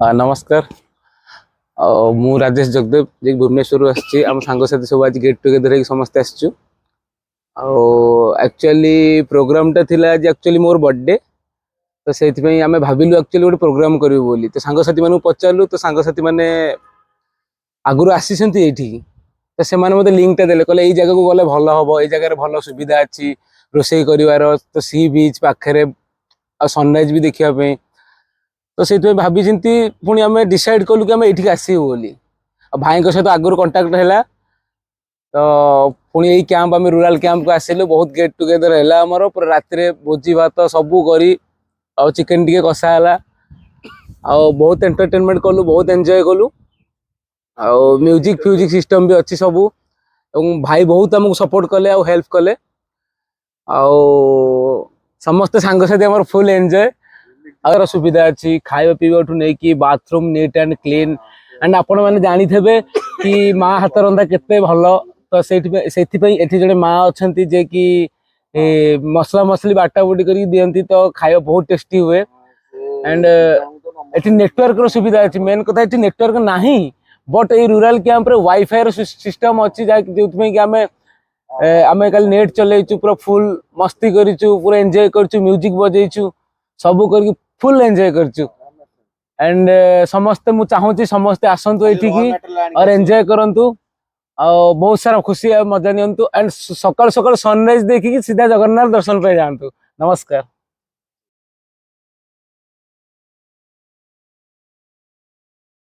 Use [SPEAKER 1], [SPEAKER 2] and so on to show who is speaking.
[SPEAKER 1] नमस्कार। मु राजेश जगदेव जे भुवनेश्वर आसी आम सांगसाथी सब आज गेट टुगेदर समस्त आसचु। एक्चुअली प्रोग्राम टा थिला आज एक्चुअली मोर बर्थडे तो से आम भाविलु एक्चुअली गोटे प्रोग्राम करूँ बोली तो सांगसाथी मानू पचारू तो सांगसाथी मैंने आगुरी आसी तो से मत लिंक टा देले कहले जगह को गले भल हम ये जगह भल सुविधा अच्छी रोषे कर तो सी बीच पाखे सनराइज भी देखापी तो से भाभी पुणी आम डिसाइड कलु कि आम ये आसबू बोली भाई सहित आगुरी कंटाक्ट है तो पुणी यही कैंप आम रूराल कैंप को आसिलु बहुत गेट टुगेदर है आमर पूरा राति भोजी भात सबू करी चिकेन टी कषा है बहुत एंटरटेनमेंट कलु बहुत एंजॉय कलु म्यूजिक फ्यूजिक सिस्टम भी अच्छी सबू भाई बहुत आमको सपोर्ट कले हेल्प कले समस्त सांगसाथी आम फुल एंजॉय आगर सुविधा अच्छी खाଇବା पीवा नहीं कि bathroom neat and clean and आपण मैंने जानी थे कि माँ हाथ रंधा केते भल तो से जड़े माँ अच्छा जे कि मसला मसली बाटा बुटी कर दिखती तो खाଇବା बहुत टेस्टी हुए एंड ये नेटवर्क सुविधा अच्छी मेन कथा ये नेटवर्क नहीं बट ये रूराल कैंप रे वाईफाई सिस्टम अच्छी जो कि आम कल नेट चलैचु पूरा फुल मस्ती करूँ पूरा एंजॉय करूँ म्यूजिक बजेचु सबू कर फुल एंजॉय करूँ एंड समस्ते मु चाहूँगी समस्ते आसतु ये और एंजॉय करंतु बहुत सारा खुशी मजा नियंतु एंड सकाल सकाल सनराइज देखिए सीधा जगन्नाथ दर्शन पे जातु। नमस्कार।